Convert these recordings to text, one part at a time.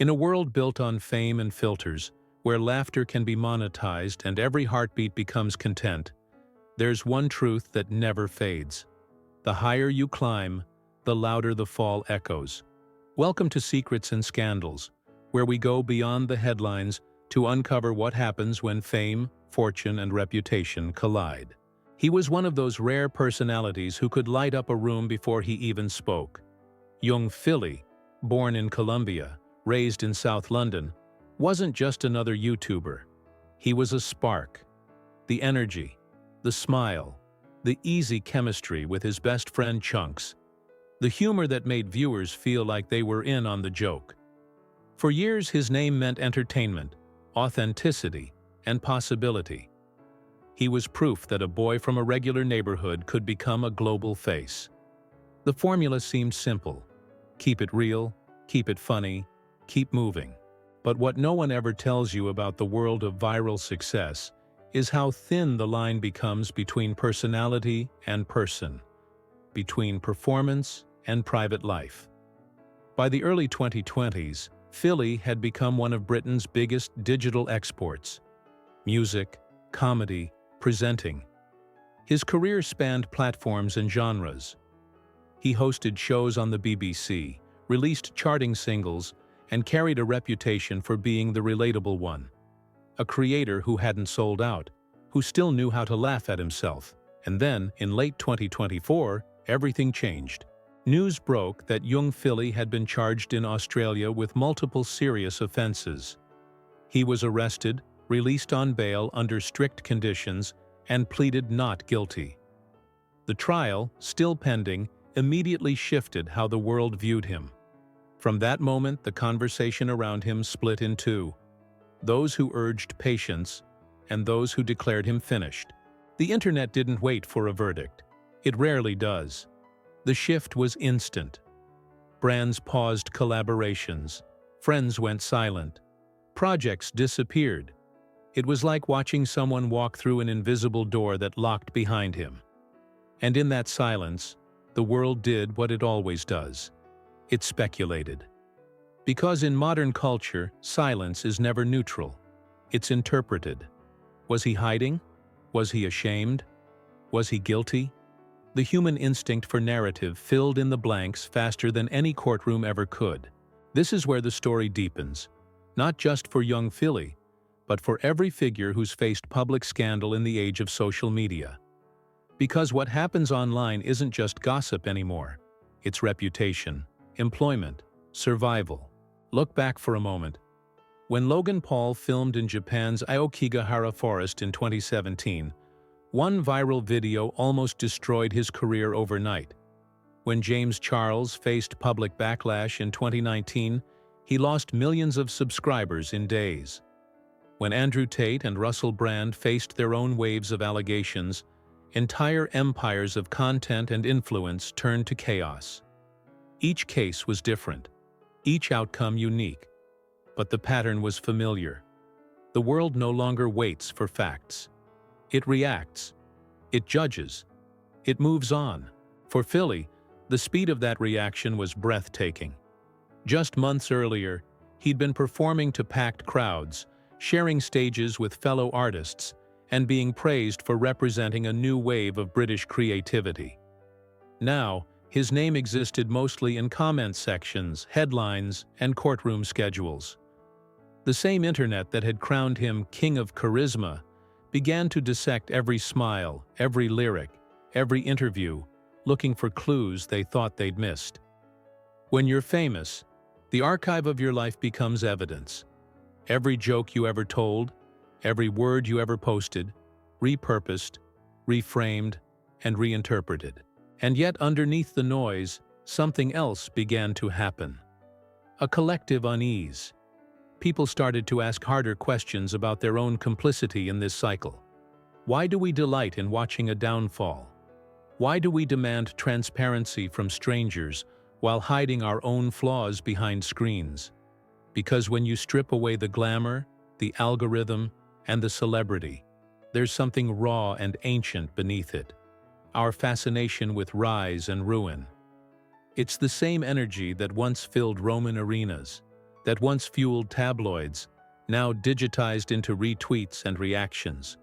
In a world built on fame and filters, where laughter can be monetized and every heartbeat becomes content, there's one truth that never fades. The higher you climb, the louder the fall echoes. Welcome to Secrets and Scandals, where we go beyond the headlines to uncover what happens when fame, fortune, and reputation collide. He was one of those rare personalities who could light up a room before he even spoke. Young Philly, born in Colombia, raised in South London, wasn't just another YouTuber. He was a spark. The energy, the smile, the easy chemistry with his best friend Chunks, the humor that made viewers feel like they were in on the joke. For years, his name meant entertainment, authenticity, and possibility. He was proof that a boy from a regular neighborhood could become a global face. The formula seemed simple: keep it real, keep it funny, keep moving. But what no one ever tells you about the world of viral success is how thin the line becomes between personality and person, between performance and private life. By the early 2020s, Philly had become one of Britain's biggest digital exports. Music, comedy, presenting. His career spanned platforms and genres. He hosted shows on the BBC, released charting singles, and carried a reputation for being the relatable one. A creator who hadn't sold out, who still knew how to laugh at himself. And then, in late 2024, everything changed. News broke that young Philly had been charged in Australia with multiple serious offenses. He was arrested, released on bail under strict conditions, and pleaded not guilty. The trial, still pending, immediately shifted how the world viewed him. From that moment, the conversation around him split in two: those who urged patience and those who declared him finished. The internet didn't wait for a verdict. It rarely does. The shift was instant. Brands paused collaborations. Friends went silent. Projects disappeared. It was like watching someone walk through an invisible door that locked behind him. And in that silence, the world did what it always does. It speculated. Because in modern culture, silence is never neutral. It's interpreted. Was he hiding? Was he ashamed? Was he guilty? The human instinct for narrative filled in the blanks faster than any courtroom ever could. This is where the story deepens, not just for young Philly, but for every figure who's faced public scandal in the age of social media. Because what happens online isn't just gossip anymore. It's reputation, employment, survival. Look back for a moment. When Logan Paul filmed in Japan's Aokigahara forest in 2017, one viral video almost destroyed his career overnight. When James Charles faced public backlash in 2019, he lost millions of subscribers in days. When Andrew Tate and Russell Brand faced their own waves of allegations, entire empires of content and influence turned to chaos. Each case was different, each outcome unique, but the pattern was familiar. The world no longer waits for facts. It reacts. It judges. It moves on. For Philly, the speed of that reaction was breathtaking. Just months earlier, he'd been performing to packed crowds, sharing stages with fellow artists, and being praised for representing a new wave of British creativity. Now, his name existed mostly in comment sections, headlines, and courtroom schedules. The same internet that had crowned him king of charisma began to dissect every smile, every lyric, every interview, looking for clues they thought they'd missed. When you're famous, the archive of your life becomes evidence. Every joke you ever told, every word you ever posted, repurposed, reframed, and reinterpreted. And yet underneath the noise, something else began to happen. A collective unease. People started to ask harder questions about their own complicity in this cycle. Why do we delight in watching a downfall? Why do we demand transparency from strangers while hiding our own flaws behind screens? Because when you strip away the glamour, the algorithm, and the celebrity, there's something raw and ancient beneath it. Our fascination with rise and ruin. It's the same energy that once filled Roman arenas, that once fueled tabloids, now digitized into retweets and reactions.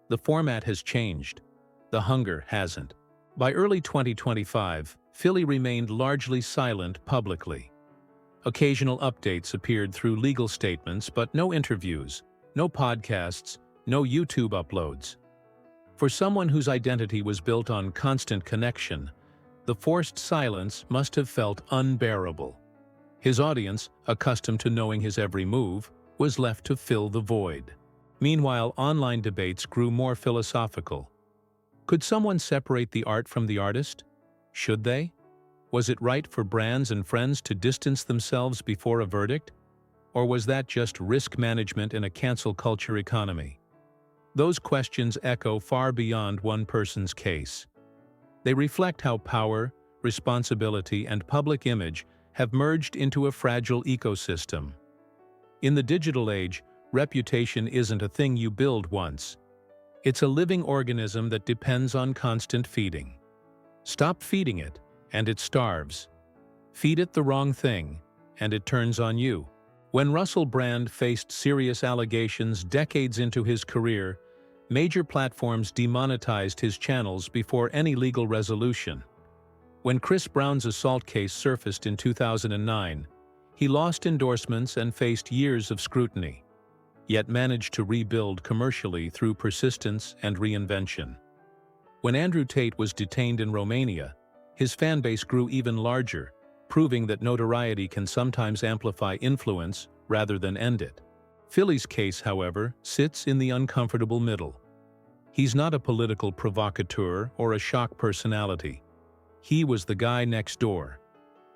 The format has changed. The hunger hasn't. By early 2025, Philly remained largely silent publicly. Occasional updates appeared through legal statements, but no interviews, no podcasts, no YouTube uploads. For someone whose identity was built on constant connection, the forced silence must have felt unbearable. His audience, accustomed to knowing his every move, was left to fill the void. Meanwhile, online debates grew more philosophical. Could someone separate the art from the artist? Should they? Was it right for brands and friends to distance themselves before a verdict? Or was that just risk management in a cancel culture economy? Those questions echo far beyond one person's case. They reflect how power, responsibility, and public image have merged into a fragile ecosystem. In the digital age, reputation isn't a thing you build once. It's a living organism that depends on constant feeding. Stop feeding it, and it starves. Feed it the wrong thing, and it turns on you. When Russell Brand faced serious allegations decades into his career, major platforms demonetized his channels before any legal resolution. When Chris Brown's assault case surfaced in 2009, he lost endorsements and faced years of scrutiny, yet managed to rebuild commercially through persistence and reinvention. When Andrew Tate was detained in Romania, his fanbase grew even larger, proving that notoriety can sometimes amplify influence rather than end it. Philly's case, however, sits in the uncomfortable middle. He's not a political provocateur or a shock personality. He was the guy next door,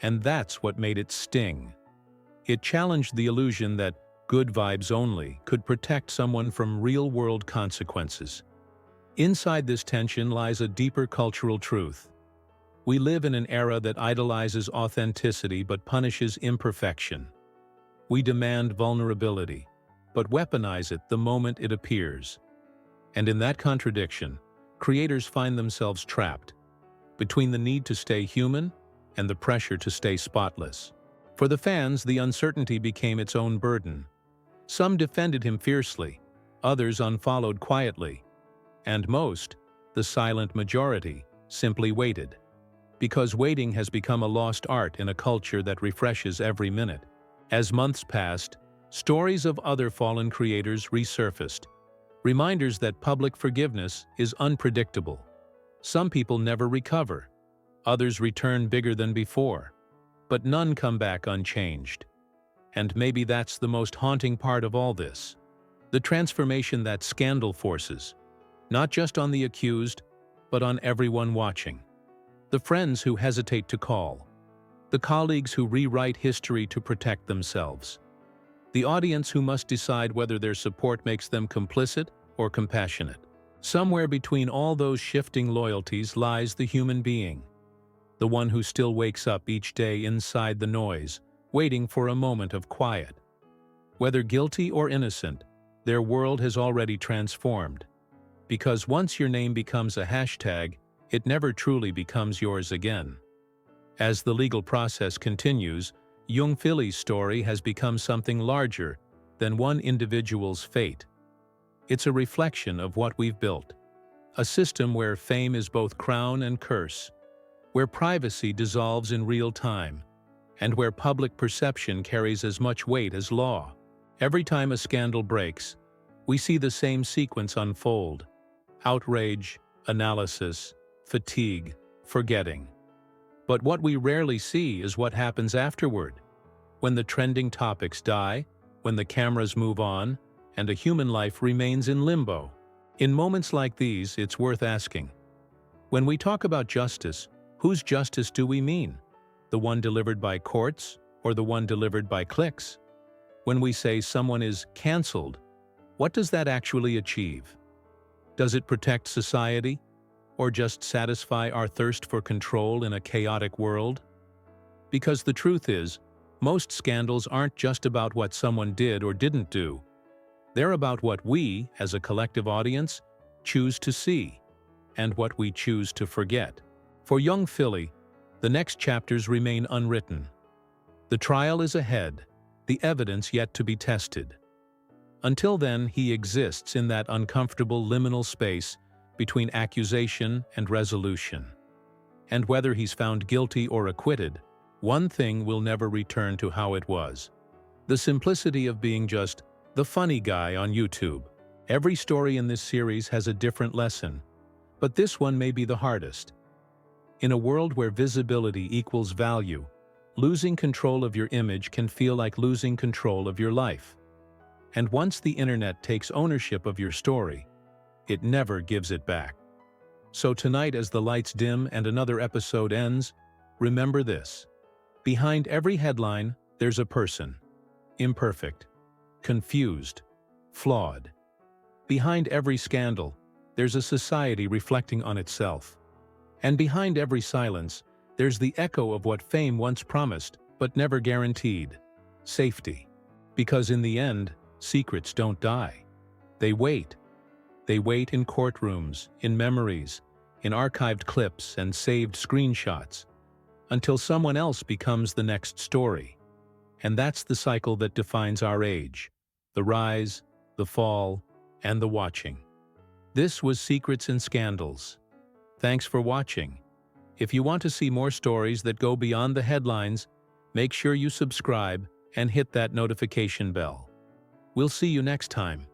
and that's what made it sting. It challenged the illusion that good vibes only could protect someone from real-world consequences. Inside this tension lies a deeper cultural truth. We live in an era that idolizes authenticity but punishes imperfection. We demand vulnerability, but weaponize it the moment it appears. And in that contradiction, creators find themselves trapped between the need to stay human and the pressure to stay spotless. For the fans, the uncertainty became its own burden. Some defended him fiercely, others unfollowed quietly, and most, the silent majority, simply waited. Because waiting has become a lost art in a culture that refreshes every minute. As months passed, stories of other fallen creators resurfaced, reminders that public forgiveness is unpredictable. Some people never recover, others return bigger than before, but none come back unchanged. And maybe that's the most haunting part of all this. The transformation that scandal forces, not just on the accused, but on everyone watching. The friends who hesitate to call, the colleagues who rewrite history to protect themselves, the audience who must decide whether their support makes them complicit or compassionate. Somewhere between all those shifting loyalties lies the human being, the one who still wakes up each day inside the noise, waiting for a moment of quiet. Whether guilty or innocent, their world has already transformed. Because once your name becomes a hashtag, it never truly becomes yours again. As the legal process continues, young Philly's story has become something larger than one individual's fate. It's a reflection of what we've built, a system where fame is both crown and curse, where privacy dissolves in real time, and where public perception carries as much weight as law. Every time a scandal breaks, we see the same sequence unfold: outrage, analysis, fatigue, forgetting. But what we rarely see is what happens afterward, when the trending topics die, when the cameras move on, and a human life remains in limbo. In moments like these, it's worth asking, when we talk about justice, whose justice do we mean? The one delivered by courts, or the one delivered by clicks? When we say someone is cancelled, what does that actually achieve? Does it protect society, or just satisfy our thirst for control in a chaotic world? Because the truth is, most scandals aren't just about what someone did or didn't do. They're about what we, as a collective audience, choose to see, and what we choose to forget. For young Philly, the next chapters remain unwritten. The trial is ahead, the evidence yet to be tested. Until then, he exists in that uncomfortable liminal space between accusation and resolution. And whether he's found guilty or acquitted, one thing will never return to how it was: the simplicity of being just the funny guy on YouTube. Every story in this series has a different lesson, but this one may be the hardest. In a world where visibility equals value, losing control of your image can feel like losing control of your life. And once the internet takes ownership of your story, it never gives it back. So tonight, as the lights dim and another episode ends, remember this: behind every headline, there's a person. Imperfect, confused, flawed. Behind every scandal, there's a society reflecting on itself. And behind every silence, there's the echo of what fame once promised but never guaranteed: safety. Because in the end, secrets don't die. They wait. They wait in courtrooms, in memories, in archived clips and saved screenshots, until someone else becomes the next story. And that's the cycle that defines our age: the rise, the fall, and the watching. This was Secrets and Scandals. Thanks for watching. If you want to see more stories that go beyond the headlines, make sure you subscribe and hit that notification bell. We'll see you next time.